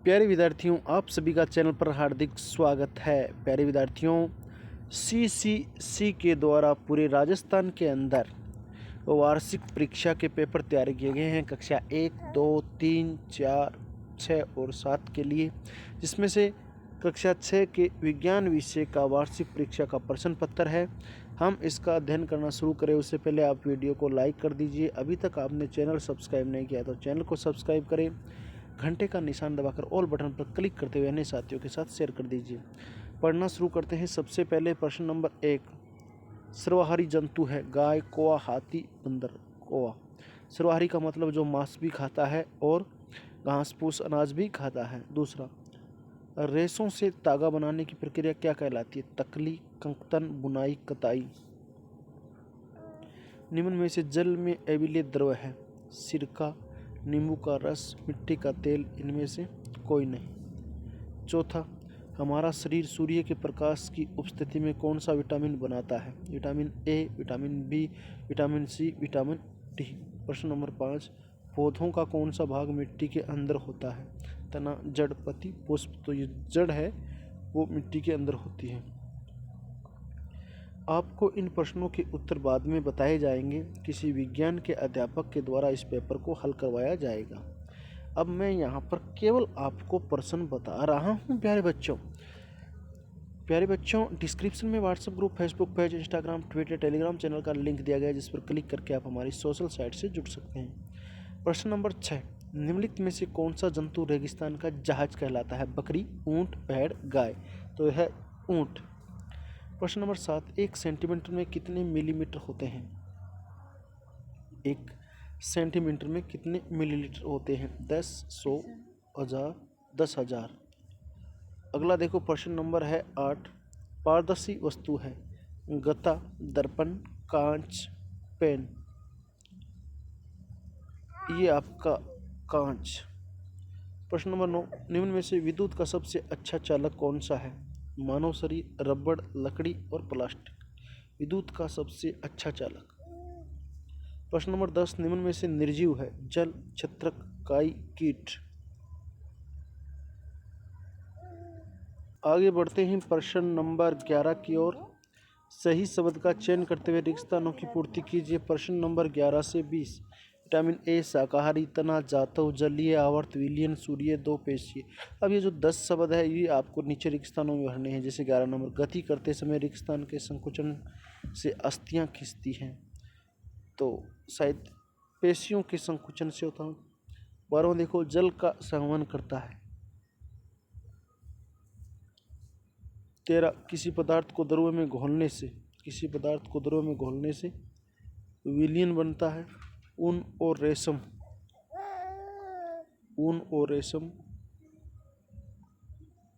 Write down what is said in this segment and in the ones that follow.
प्यारे विद्यार्थियों, आप सभी का चैनल पर हार्दिक स्वागत है। प्यारे विद्यार्थियों, सीसीसी के द्वारा पूरे राजस्थान के अंदर वार्षिक परीक्षा के पेपर तैयार किए गए हैं कक्षा 1, 2, 3, 4, 6 और 7 के लिए, जिसमें से कक्षा 6 के विज्ञान विषय का वार्षिक परीक्षा का प्रश्न पत्र है। हम इसका अध्ययन करना शुरू करें उससे पहले आप वीडियो को लाइक कर दीजिए। अभी तक आपने चैनल सब्सक्राइब नहीं किया तो चैनल को सब्सक्राइब करें, घंटे का निशान दबाकर ऑल बटन पर क्लिक करते हुए अन्य साथियों के साथ शेयर कर दीजिए। पढ़ना शुरू करते हैं। सबसे पहले प्रश्न नंबर 1, सर्वाहारी जंतु है गाय, कौवा, हाथी, बंदर। कौवा। सर्वाहारी का मतलब जो मांस भी खाता है और घास फूस अनाज भी खाता है। दूसरा, रेशों से तागा बनाने की प्रक्रिया क्या कहलाती है? तकली, कंकतन, बुनाई, कताई। निम्न में से जल में अम्लीय द्रव है? सिरका, नींबू का रस, मिट्टी का तेल। इनमें से कोई नहीं। चौथा, हमारा शरीर सूर्य के प्रकाश की उपस्थिति में कौन सा विटामिन बनाता है? Vitamin A, vitamin B, vitamin C, vitamin D. प्रश्न नंबर 5, पौधों का कौन सा भाग मिट्टी के अंदर होता है? तना, जड़, पत्ती, पुष्प। तो ये जड़ है वो मिट्टी के अंदर होती है। आपको इन प्रश्नों के उत्तर बाद में बताए जाएंगे। किसी विज्ञान के अध्यापक के द्वारा इस पेपर को हल करवाया जाएगा। अब मैं यहाँ पर केवल आपको प्रश्न बता रहा हूँ। प्यारे बच्चों, डिस्क्रिप्शन में WhatsApp group, Facebook page, Instagram, Twitter, Telegram channel का लिंक दिया गया है, जिस पर क्लिक करके आप हमारी सोशल साइट से जुड़ सकते हैं। प्रश्न नंबर 6, निम्नलिखित में से कौन सा जंतु रेगिस्तान का जहाज कहलाता है? बकरी, ऊँट, भेड़, गाय। तो यह है ऊँट। प्रश्न नंबर 7, 1 सेंटीमीटर में कितने मिलीमीटर होते हैं? 1 सेंटीमीटर में कितने मिलीलीटर होते हैं? 10, 100, 1000, 10,000। अगला देखो, प्रश्न नंबर है 8, पारदर्शी वस्तु है? गत्ता, दर्पण, कांच, पेन। ये आपका कांच। प्रश्न नंबर 9, निम्न में से विद्युत का सबसे अच्छा चालक कौन सा है? मानव शरीर, रबड़, लकड़ी और प्लास्टिक। विद्युत का सबसे अच्छा चालक। प्रश्न नंबर 10, निम्न में से निर्जीव है? जल, छत्रक, काई, कीट। आगे बढ़ते हैं प्रश्न नंबर 11 की ओर। सही शब्द का चयन करते हुए रिक्त स्थानों की पूर्ति कीजिए। प्रश्न नंबर 11 से 20, विटामिन ए शाकाहारी, तना, जातव, जलीय, आवर्त, विलयन, सूर्य, दो पेशीय। अब ये जो 10 शब्द है ये आपको नीचे रिक्त स्थानों में भरने हैं। जैसे 11 नंबर, गति करते समय रिक्त स्थान के संकुचन से अस्थियां खिंचती हैं, तो शायद पेशियों के संकुचन से होता है। 12वां देखो, जल का संवहन करता है। 13, किसी पदार्थ को द्रव में घोलने से विलयन बनता है। ऊन और रेशम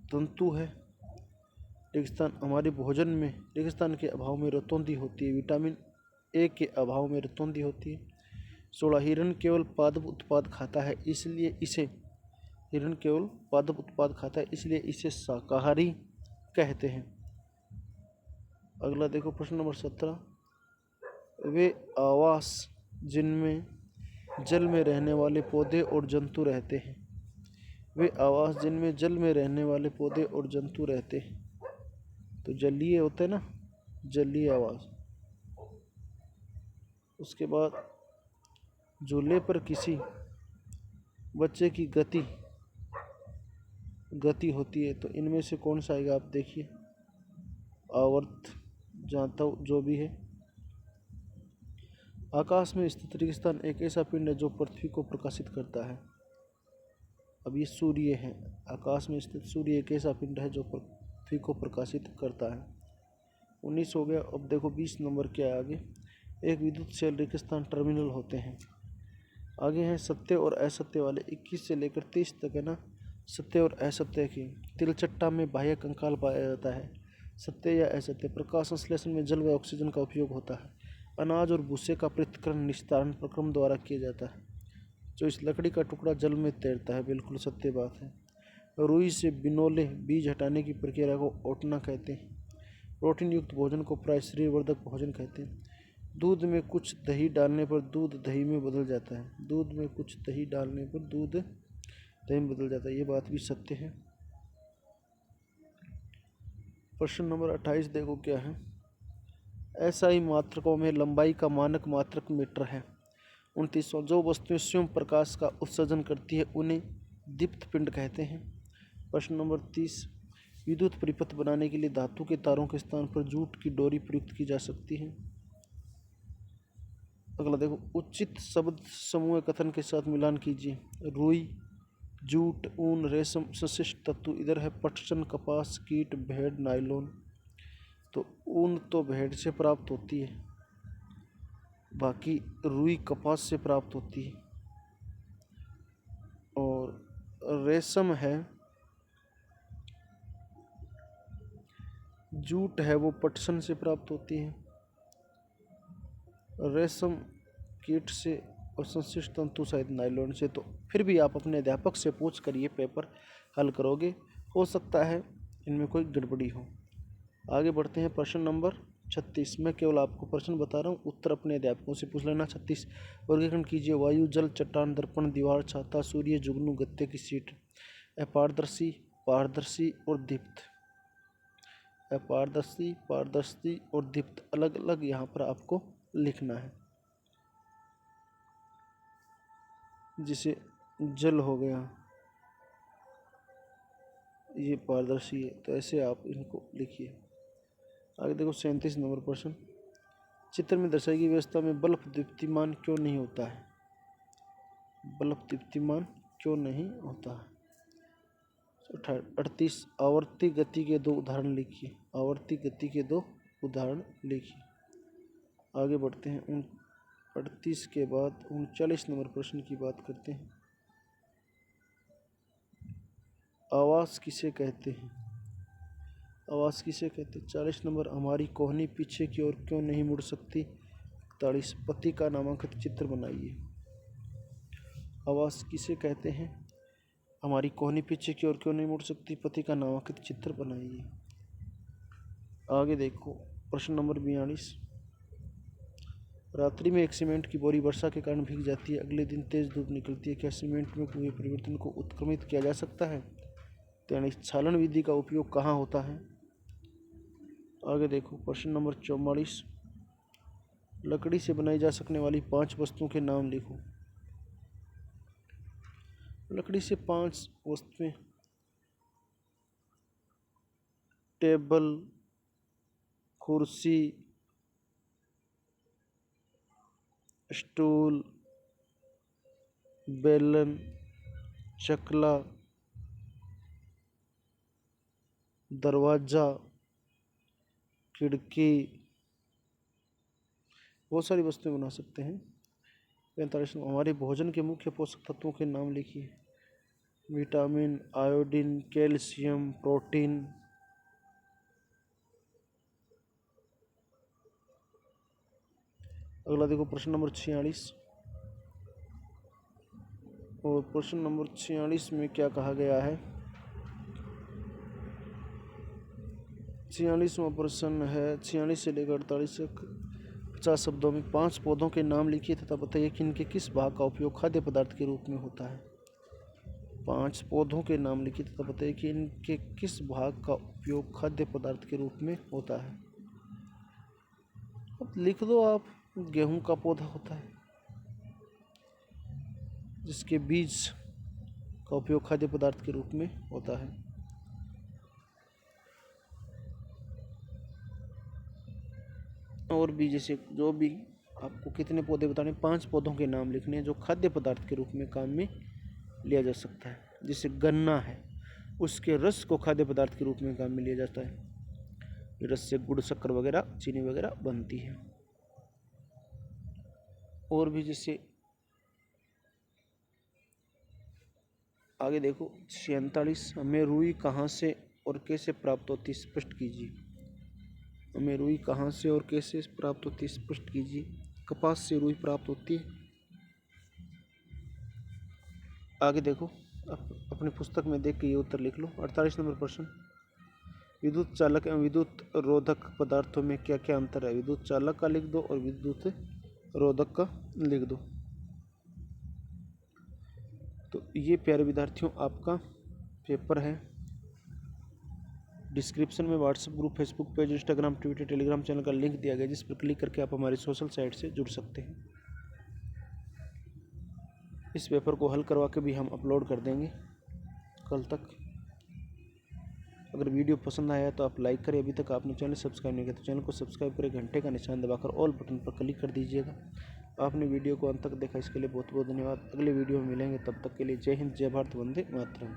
तंतु है। रेगिस्तान हमारे भोजन में रेगिस्तान के अभाव में रतौंधी होती है। विटामिन ए के अभाव में रतौंधी होती है। 16, हिरण केवल पादप उत्पाद खाता है, इसलिए इसे शाकाहारी कहते हैं। अगला देखो, प्रश्न नंबर 17, वे आवास जिनमें जल में रहने वाले पौधे और जंतु रहते हैं। तो जलीय होते हैं ना, जलीय आवास। उसके बाद झूले पर किसी बच्चे की गति होती है, तो इनमें से कौन सा आएगा? आप देखिए, आवर्त, जातव, जो भी है। आकाश में स्थित रेगिस्तान एक ऐसा पिंड है जो पृथ्वी को प्रकाशित करता है। अब ये सूर्य है। आकाश में स्थित सूर्य एक ऐसा पिंड है जो पृथ्वी को प्रकाशित करता है। 19 हो गया। अब देखो 20 नंबर क्या है आगे। एक विद्युत सेल रेगिस्तान टर्मिनल होते हैं। आगे हैं सत्य और असत्य वाले। 21 से लेकर 30 तक है ना, सत्य और असत्य की। तिलचट्टा में बाह्य कंकाल पाया जाता है। सत्य या असत्य? प्रकाश संश्लेषण में जल व ऑक्सीजन का उपयोग होता है। अनाज और भूसे का पृथक्करण निस्तारण प्रक्रम द्वारा किया जाता है। जो इस लकड़ी का टुकड़ा जल में तैरता है। बिल्कुल सत्य बात है। रुई से बिनोले बीज हटाने की प्रक्रिया को ओटना कहते हैं। प्रोटीन युक्त भोजन को प्राय शरीरवर्धक भोजन कहते हैं। दूध में कुछ दही डालने पर दूध दही में बदल जाता है। टाइम बदल जाता है, ये बात भी सत्य है। प्रश्न नंबर 28 देखो क्या है। SI मात्रकों में लंबाई का मानक मात्रक मीटर है। 29वां, जो वस्तुएं स्वयं प्रकाश का उत्सर्जन करती है उन्हें दीप्त पिंड कहते हैं। प्रश्न नंबर 30, विद्युत परिपथ बनाने के लिए धातु के तारों के स्थान पर जूट की डोरी प्रयुक्त की जा सकती है। अगला देखो, उचित शब्द समूह कथन के साथ मिलान कीजिए। रुई, जूट, ऊन, रेशम, संश्लिष्ट तत्व। इधर है पटसन, कपास, कीट, भेड़, नायलॉन। तो ऊन तो भेड़ से प्राप्त होती है, बाकी रुई कपास से प्राप्त होती है, और रेशम है, जूट है वो पटसन से प्राप्त होती है, रेशम कीट से, और संश्लिष्ट तंतु शायद नायलॉन से। तो फिर भी आप अपने अध्यापक से पूछ कर ये पेपर हल करोगे, हो सकता है इनमें कोई गड़बड़ी हो। आगे बढ़ते हैं प्रश्न नंबर 36। मैं केवल आपको प्रश्न बता रहा हूँ, उत्तर अपने अध्यापकों से पूछ लेना। 36, वर्गीकरण कीजिए। वायु, जल, चट्टान, दर्पण, दीवार, छाता, सूर्य, जुगनू, गत्ते की सीट। अपारदर्शी, पारदर्शी और दीप्त। अपारदर्शी, पारदर्शी और दीप्त अलग अलग यहाँ पर आपको लिखना है। जिसे जल हो गया, ये पारदर्शी है, तो ऐसे आप इनको लिखिए। आगे देखो 37 नंबर प्रश्न। चित्र में दर्शाई गई व्यवस्था में बल्ब दीप्तिमान क्यों नहीं होता है? बल्ब दीप्तिमान क्यों नहीं होता है? 38, आवर्ती गति के दो उदाहरण लिखिए। आवर्ती गति के दो उदाहरण लिखिए। आगे बढ़ते हैं 38 के बाद 39 नंबर प्रश्न की बात करते हैं। आवाज़ किसे कहते हैं? आवाज़ किसे कहते हैं? 40 नंबर, हमारी कोहनी पीछे की ओर क्यों नहीं मुड़ सकती? 41, पति का नामांकित चित्र बनाइए। आवाज़ किसे कहते हैं? हमारी कोहनी पीछे की ओर क्यों नहीं मुड़ सकती? पति का नामांकित चित्र बनाइए। आगे देखो प्रश्न नंबर 42, रात्रि में एक सीमेंट की बोरी वर्षा के कारण भीग जाती है, अगले दिन तेज धूप निकलती है, क्या सीमेंट में हुए परिवर्तन को उत्क्रमित किया जा सकता है? 43, छालन विधि का उपयोग कहाँ होता है? आगे देखो प्रश्न नंबर 44, लकड़ी से बनाई जा सकने वाली 5 वस्तुओं के नाम लिखो। लकड़ी से 5 वस्तुएं, टेबल, कुर्सी, स्टूल, बेलन, चकला, दरवाज़ा, खिड़की, बहुत सारी वस्तुएं बना सकते हैं। 45, हमारे भोजन के मुख्य पोषक तत्वों के नाम लिखिए। Vitamin, iodine, calcium, protein. अगला देखो प्रश्न नंबर 46, और प्रश्न नंबर 46 में क्या कहा गया है? 46वां प्रश्न है 46 से लेकर 48 तक 50 शब्दों में 5 पौधों के नाम लिखिए तथा बताइए कि इनके किस भाग का उपयोग खाद्य पदार्थ के रूप में होता है। 5 पौधों के नाम लिखिए तथा बताइए कि इनके किस भाग का उपयोग खाद्य पदार्थ के रूप में होता है। अब लिख दो आप, गेहूं का पौधा होता है जिसके बीज का उपयोग खाद्य पदार्थ के रूप में होता है। और भी जैसे जो भी आपको कितने पौधे बताने, 5 पौधों के नाम लिखने हैं जो खाद्य पदार्थ के रूप में काम में लिया जा सकता है। जैसे गन्ना है, उसके रस को खाद्य पदार्थ के रूप में काम में लिया जाता है। रस से गुड़, शक्कर वगैरह, चीनी वगैरह बनती है। और भी जैसे आगे देखो 47, हमें रुई कहाँ से और कैसे प्राप्त होती है स्पष्ट कीजिए। हमें रुई कहाँ से और कैसे प्राप्त होती है स्पष्ट कीजिए। कपास से रुई प्राप्त होती है। आगे देखो, अपनी पुस्तक में देख के ये उत्तर लिख लो। 48 नंबर प्रश्न, विद्युत चालक एवं विद्युत रोधक पदार्थों में क्या क्या अंतर है? विद्युत चालक का लिख दो और विद्युत रोधक का लिख दो। तो ये प्यारे विद्यार्थियों आपका पेपर है। डिस्क्रिप्शन में WhatsApp group, Facebook page, Instagram, Twitter, Telegram channel का लिंक दिया गया है, जिस पर क्लिक करके आप हमारी सोशल साइट से जुड़ सकते हैं। इस पेपर को हल करवा के भी हम अपलोड कर देंगे कल तक। अगर वीडियो पसंद आया तो आप लाइक करें। अभी तक आपने चैनल सब्सक्राइब नहीं किया तो चैनल को सब्सक्राइब करें, घंटे का निशान दबाकर ऑल बटन पर क्लिक कर दीजिएगा। आपने वीडियो को अंत तक देखा, इसके लिए बहुत बहुत धन्यवाद। अगले वीडियो में मिलेंगे, तब तक के लिए जय हिंद, जय भारत, वंदे मातरम।